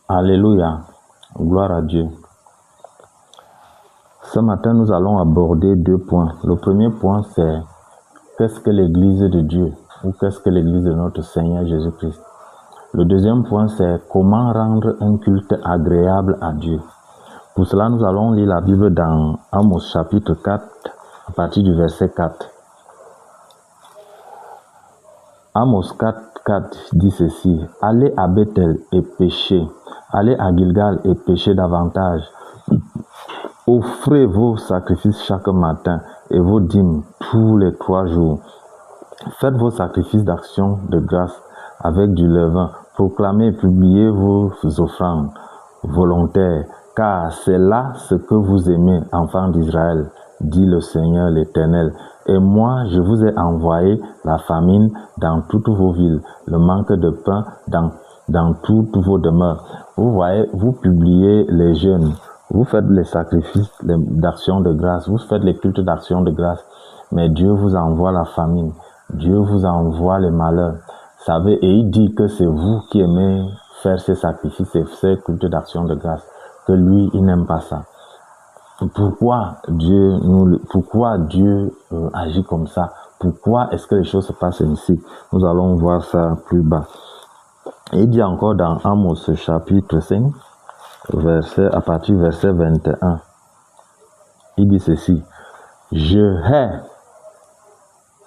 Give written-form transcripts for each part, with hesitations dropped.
Alléluia, gloire à Dieu. Ce matin, nous allons aborder 2 points. Le premier point, c'est qu'est-ce que l'Église de Dieu ou qu'est-ce que l'Église de notre Seigneur Jésus-Christ. Le deuxième point, c'est comment rendre un culte agréable à Dieu. Pour cela, nous allons lire la Bible dans Amos chapitre 4, à partir du verset 4. Amos 4, 4 dit ceci: « Allez à Bethel et péchez, allez à Gilgal et péchez davantage. Offrez vos sacrifices chaque matin et vos dîmes tous les 3 jours. Faites vos sacrifices d'action de grâce avec du levain. Proclamez et publiez vos offrandes volontaires, car c'est là ce que vous aimez, enfants d'Israël, dit le Seigneur l'Éternel. Et moi, je vous ai envoyé la famine dans toutes vos villes, le manque de pain dans toutes vos demeures. » Vous voyez, vous publiez les jeûnes, vous faites les sacrifices d'action de grâce, vous faites les cultes d'action de grâce, mais Dieu vous envoie la famine, Dieu vous envoie les malheurs. Savez, et il dit que c'est vous qui aimez faire ces sacrifices et ces cultes d'action de grâce, que lui, il n'aime pas ça. Pourquoi Dieu agit comme ça? Pourquoi est-ce que les choses se passent ainsi? Nous allons voir ça plus bas. Et il dit encore dans Amos chapitre 5, à partir du verset 21, il dit ceci: « Je hais,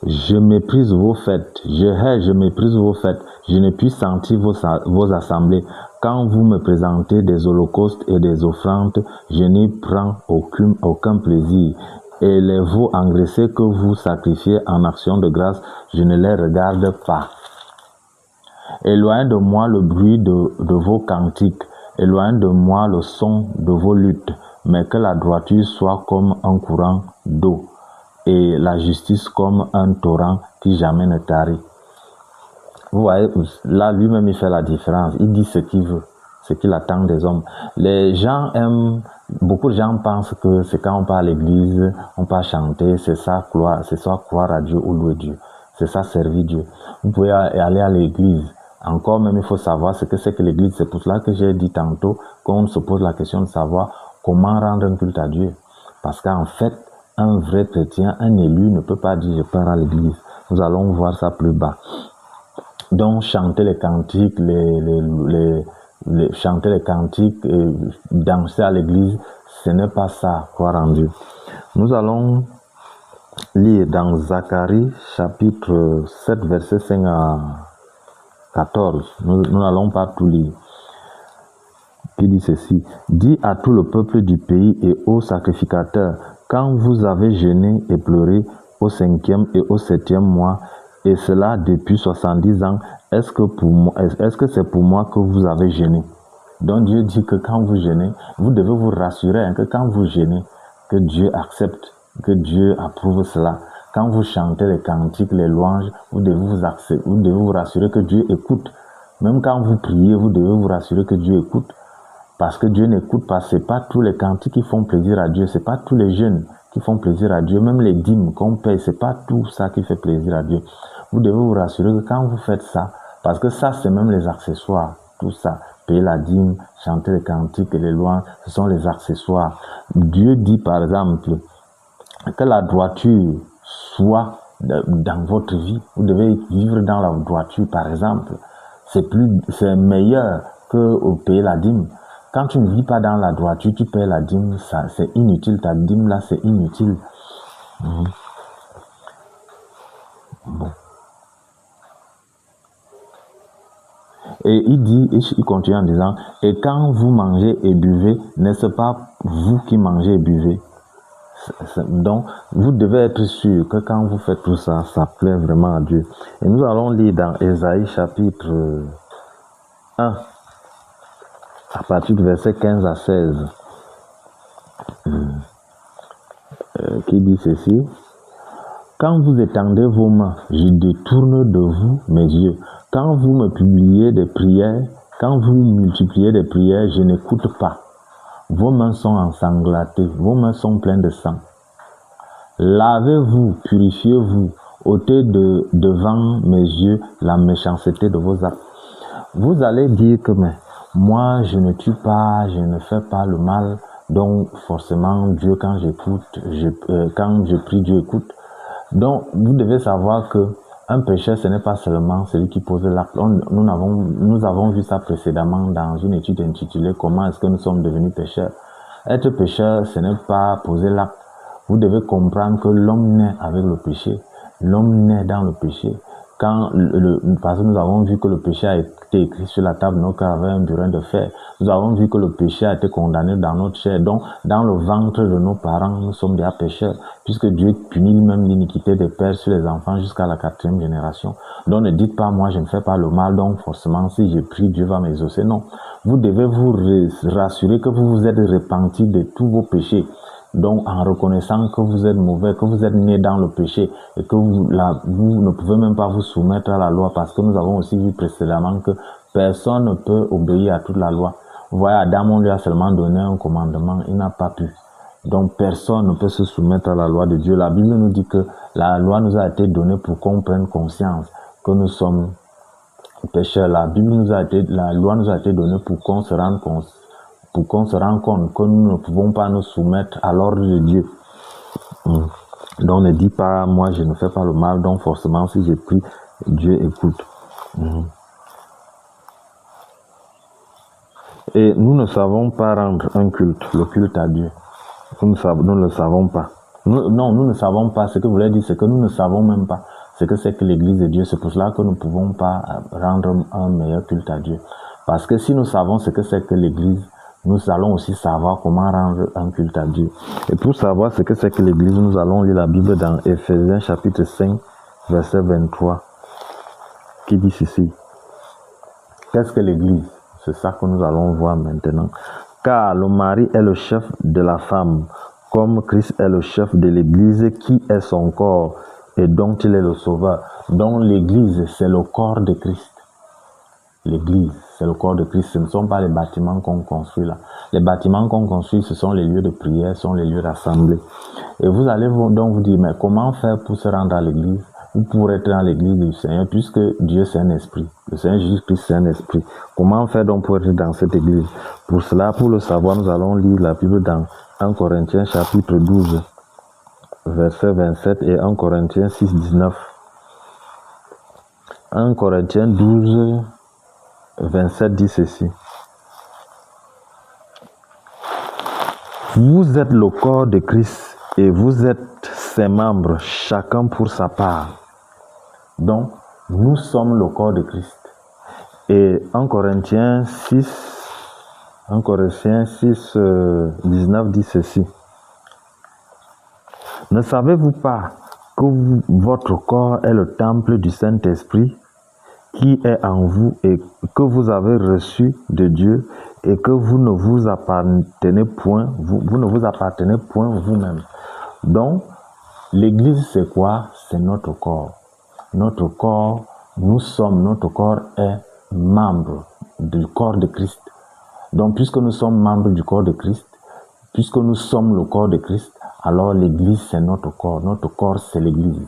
je méprise vos fêtes, je méprise vos fêtes, je ne puis sentir vos assemblées. Quand vous me présentez des holocaustes et des offrandes, je n'y prends aucun plaisir. Et les veaux engraissés que vous sacrifiez en action de grâce, je ne les regarde pas. Éloignez de moi le bruit de vos cantiques, éloignez de moi le son de vos luttes, mais que la droiture soit comme un courant d'eau, et la justice comme un torrent qui jamais ne tarit. » Vous voyez, là, lui-même, il fait la différence. Il dit ce qu'il veut, ce qu'il attend des hommes. Les gens aiment, beaucoup de gens pensent que c'est quand on part à l'église, on part chanter, c'est ça croire à Dieu ou louer Dieu. C'est ça servir Dieu. Vous pouvez aller à l'église. Encore même, il faut savoir ce que c'est que l'église. C'est pour cela que j'ai dit tantôt qu'on se pose la question de savoir comment rendre un culte à Dieu. Parce qu'en fait, un vrai chrétien, un élu ne peut pas dire je pars à l'église. Nous allons voir ça plus bas. Donc, chanter les cantiques, chanter les cantiques, danser à l'église, ce n'est pas ça, croire en Dieu. Nous allons lire dans Zacharie, chapitre 7, verset 5 à 14. Nous n'allons pas tout lire. Qui dit ceci: « Dis à tout le peuple du pays et aux sacrificateurs, quand vous avez jeûné et pleuré au 5e et au 7e mois, et cela depuis 70 ans, est-ce que c'est pour moi que vous avez jeûné? » Donc Dieu dit que quand vous jeûnez, vous devez vous rassurer que quand vous jeûnez, que Dieu accepte, que Dieu approuve cela. Quand vous chantez les cantiques, les louanges, vous devez vous rassurer que Dieu écoute. Même quand vous priez, vous devez vous rassurer que Dieu écoute. Parce que Dieu n'écoute pas, ce n'est pas tous les cantiques qui font plaisir à Dieu, ce n'est pas tous les jeûnes qui font plaisir à Dieu, même les dîmes qu'on paye, ce n'est pas tout ça qui fait plaisir à Dieu. Vous devez vous rassurer que quand vous faites ça, parce que ça c'est même les accessoires, tout ça, payer la dîme, chanter les cantiques et les louanges, ce sont les accessoires. Dieu dit par exemple que la droiture soit dans votre vie, vous devez vivre dans la droiture par exemple, c'est meilleur que payer la dîme. Quand tu ne vis pas dans la droiture, tu payes la dîme, ça c'est inutile, ta dîme là c'est inutile. Bon. Et il continue en disant: « Et quand vous mangez et buvez, n'est-ce pas vous qui mangez et buvez? » Donc, vous devez être sûr que quand vous faites tout ça, ça plaît vraiment à Dieu. Et nous allons lire dans Ésaïe chapitre 1, à partir du verset 15 à 16, qui dit ceci: « Quand vous étendez vos mains, je détourne de vous mes yeux. Quand vous me publiez des prières, quand vous multipliez des prières, je n'écoute pas. Vos mains sont ensanglantés, vos mains sont pleines de sang. Lavez-vous, purifiez-vous, ôtez devant mes yeux la méchanceté de vos actes. » Vous allez dire que, mais moi je ne tue pas, je ne fais pas le mal, donc forcément Dieu quand quand je prie, Dieu écoute. Donc vous devez savoir que un pécheur, ce n'est pas seulement celui qui pose l'acte. Nous avons vu ça précédemment dans une étude intitulée Comment est-ce que nous sommes devenus pécheurs. Être pécheur, ce n'est pas poser l'acte. Vous devez comprendre que l'homme naît avec le péché. L'homme naît dans le péché. Parce que nous avons vu que le péché a été écrit sur la table de nos cœurs avec un burin de fer. Nous avons vu que le péché a été condamné dans notre chair. Donc, dans le ventre de nos parents, nous sommes déjà pécheurs, puisque Dieu punit lui-même l'iniquité des pères sur les enfants jusqu'à la 4e génération. Donc, ne dites pas, moi, je ne fais pas le mal, donc forcément, si je prie, Dieu va m'exaucer. Non. Vous devez vous rassurer que vous vous êtes repenti de tous vos péchés. Donc, en reconnaissant que vous êtes mauvais, que vous êtes né dans le péché et que vous ne pouvez même pas vous soumettre à la loi, parce que nous avons aussi vu précédemment que personne ne peut obéir à toute la loi. Vous voyez, Adam, on lui a seulement donné un commandement, il n'a pas pu. Donc, personne ne peut se soumettre à la loi de Dieu. La Bible nous dit que la loi nous a été donnée pour qu'on prenne conscience que nous sommes pécheurs. La loi nous a été donnée pour qu'on se rende compte que nous ne pouvons pas nous soumettre à l'ordre de Dieu. Donc ne dis pas, moi je ne fais pas le mal, donc forcément si je prie, Dieu écoute. Et nous ne savons pas rendre un culte, le culte à Dieu. Nous ne le savons pas. Nous ne savons pas. Ce que vous voulez dire, c'est que nous ne savons même pas ce que c'est que l'église de Dieu. C'est pour cela que nous ne pouvons pas rendre un meilleur culte à Dieu. Parce que si nous savons ce que c'est que l'église, nous allons aussi savoir comment rendre un culte à Dieu. Et pour savoir ce que c'est que l'église, nous allons lire la Bible dans Éphésiens chapitre 5, verset 23, qui dit ceci. Qu'est-ce que l'église? C'est ça que nous allons voir maintenant. Car le mari est le chef de la femme, comme Christ est le chef de l'église, qui est son corps et dont il est le sauveur. Donc l'église, c'est le corps de Christ. L'église, c'est le corps de Christ. Ce ne sont pas les bâtiments qu'on construit là. Les bâtiments qu'on construit, ce sont les lieux de prière, ce sont les lieux d'assemblée. Et vous allez donc vous dire, mais comment faire pour se rendre à l'église ou pour être dans l'église du Seigneur, puisque Dieu c'est un esprit. Le Seigneur Jésus-Christ c'est un esprit. Comment faire donc pour être dans cette église? Pour cela, pour le savoir, nous allons lire la Bible dans 1 Corinthiens chapitre 12, verset 27 et 1 Corinthiens 6, 19. 1 Corinthiens 12, 27 dit ceci. Vous êtes le corps de Christ et vous êtes ses membres, chacun pour sa part. Donc, nous sommes le corps de Christ. Et 1 Corinthiens 6, 19 dit ceci. Ne savez-vous pas que votre corps est le temple du Saint-Esprit qui est en vous et que vous avez reçu de Dieu et que vous ne vous appartenez point, vous ne vous appartenez point vous-même. Donc, l'église c'est quoi? C'est notre corps. Notre corps, notre corps est membre du corps de Christ. Donc, puisque nous sommes membres du corps de Christ, puisque nous sommes le corps de Christ, alors l'église c'est notre corps. Notre corps c'est l'église.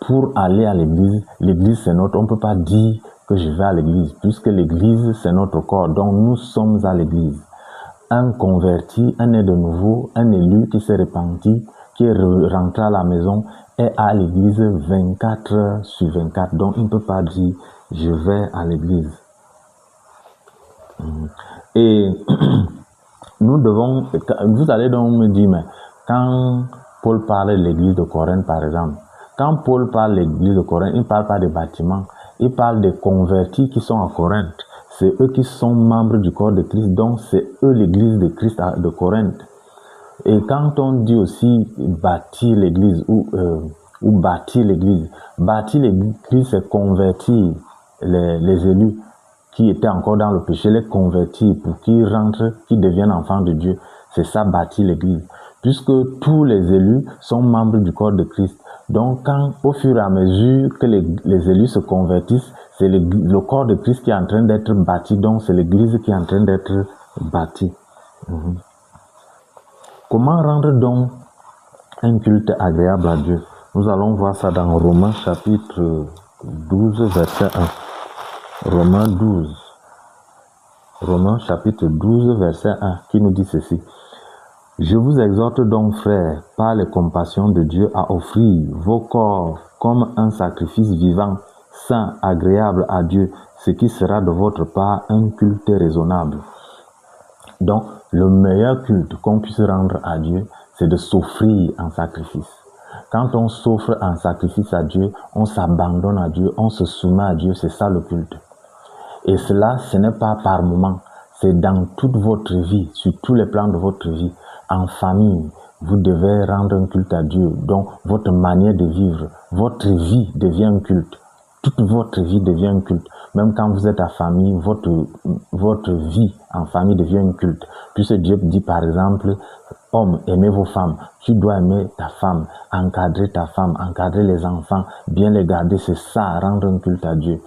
Pour aller à l'église c'est notre... On ne peut pas dire que je vais à l'église, puisque l'église c'est notre corps. Donc nous sommes à l'église. Un converti, un né de nouveau, un élu qui s'est repenti, qui est rentré à la maison, est à l'église 24 heures sur 24. Donc il ne peut pas dire je vais à l'église. Et nous devons... Vous allez donc me dire, mais quand Paul parlait de l'église de Corinthe par exemple, quand Paul parle de l'église de Corinthe, il ne parle pas des bâtiments, il parle des convertis qui sont à Corinthe. C'est eux qui sont membres du corps de Christ, donc c'est eux l'église de Christ de Corinthe. Et quand on dit aussi bâtir l'église ou bâtir l'église c'est convertir les élus qui étaient encore dans le péché, les convertir pour qu'ils rentrent, qu'ils deviennent enfants de Dieu. C'est ça bâtir l'église. Puisque tous les élus sont membres du corps de Christ. Donc, quand, au fur et à mesure que les élus se convertissent, c'est le corps de Christ qui est en train d'être bâti. Donc, c'est l'église qui est en train d'être bâtie. Comment rendre donc un culte agréable à Dieu? Nous allons voir ça dans Romains chapitre 12, verset 1. Romains 12, Romains chapitre 12, verset 1, qui nous dit ceci. Je vous exhorte donc, frères, par les compassions de Dieu, à offrir vos corps comme un sacrifice vivant, saint, agréable à Dieu, ce qui sera de votre part un culte raisonnable. Donc, le meilleur culte qu'on puisse rendre à Dieu, c'est de s'offrir en sacrifice. Quand on s'offre en sacrifice à Dieu, on s'abandonne à Dieu, on se soumet à Dieu, c'est ça le culte. Et cela, ce n'est pas par moment, c'est dans toute votre vie, sur tous les plans de votre vie. En famille, vous devez rendre un culte à Dieu. Donc, votre manière de vivre, votre vie devient un culte. Toute votre vie devient un culte. Même quand vous êtes à famille, votre vie en famille devient un culte. Puisque Dieu dit par exemple, hommes, aimez vos femmes. Tu dois aimer ta femme, encadrer les enfants, bien les garder. C'est ça, rendre un culte à Dieu.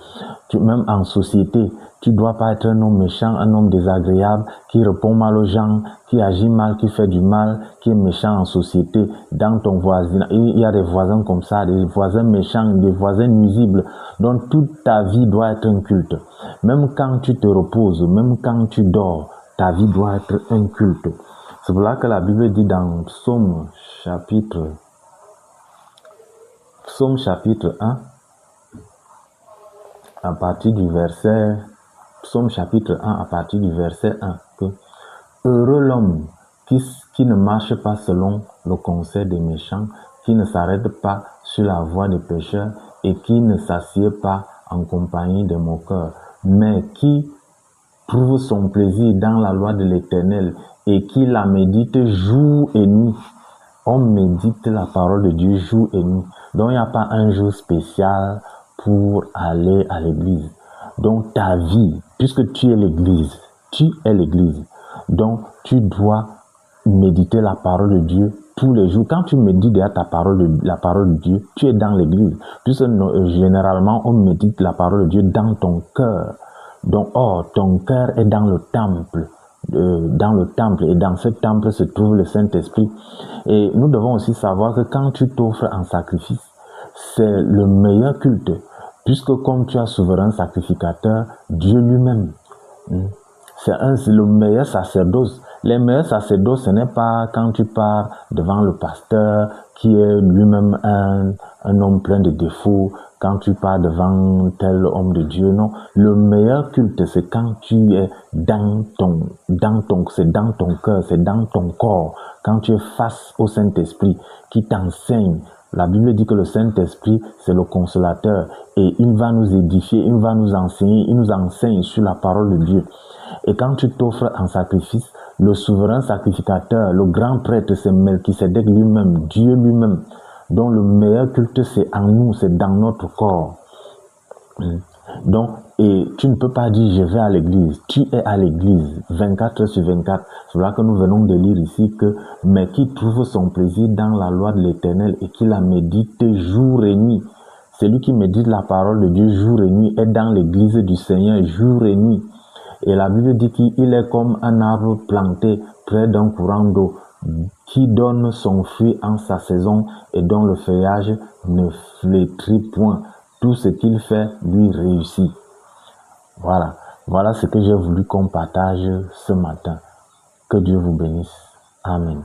Même en société, tu ne dois pas être un homme méchant, un homme désagréable, qui répond mal aux gens, qui agit mal, qui fait du mal, qui est méchant en société, dans ton voisinage. Il y a des voisins comme ça, des voisins méchants, des voisins nuisibles. Donc toute ta vie doit être un culte. Même quand tu te reposes, même quand tu dors, ta vie doit être un culte. C'est pour là que la Bible dit dans Psaume chapitre 1, à partir du verset, Psaume chapitre 1, à partir du verset 1, que heureux l'homme qui ne marche pas selon le conseil des méchants, qui ne s'arrête pas sur la voie des pécheurs et qui ne s'assied pas en compagnie des moqueurs, mais qui trouve son plaisir dans la loi de l'Éternel et qui la médite jour et nuit. On médite la parole de Dieu jour et nuit. Donc il n'y a pas un jour spécial pour aller à l'église. Donc ta vie, puisque tu es l'église, donc tu dois méditer la parole de Dieu tous les jours. Quand tu médites la parole de Dieu, tu es dans l'église. Puisque généralement on médite la parole de Dieu dans ton cœur. Donc, ton cœur est dans le temple. Et dans ce temple se trouve le Saint-Esprit. Et nous devons aussi savoir que quand tu t'offres en sacrifice, c'est le meilleur culte, puisque comme tu as souverain sacrificateur, Dieu lui-même, c'est le meilleur sacerdoce. Les meilleurs sacerdoces, ce n'est pas quand tu pars devant le pasteur qui est lui-même un homme plein de défauts, quand tu pars devant tel homme de Dieu, non. Le meilleur culte, c'est quand tu es c'est dans ton cœur, c'est dans ton corps, quand tu es face au Saint-Esprit qui t'enseigne. La Bible dit que le Saint-Esprit, c'est le consolateur et il va nous édifier, il va nous enseigner, il nous enseigne sur la parole de Dieu. Et quand tu t'offres en sacrifice, le souverain sacrificateur, le grand prêtre, c'est Melchisédek lui-même, Dieu lui-même. Donc le meilleur culte, c'est en nous, c'est dans notre corps. Donc, et tu ne peux pas dire je vais à l'église. Tu es à l'église 24 heures sur 24. C'est là que nous venons de lire ici que mais qui trouve son plaisir dans la loi de l'Éternel et qui la médite jour et nuit. Celui qui médite la parole de Dieu jour et nuit est dans l'église du Seigneur jour et nuit. Et la Bible dit qu'il est comme un arbre planté près d'un courant d'eau qui donne son fruit en sa saison et dont le feuillage ne flétrit point. Tout ce qu'il fait lui réussit. Voilà ce que j'ai voulu qu'on partage ce matin. Que Dieu vous bénisse. Amen.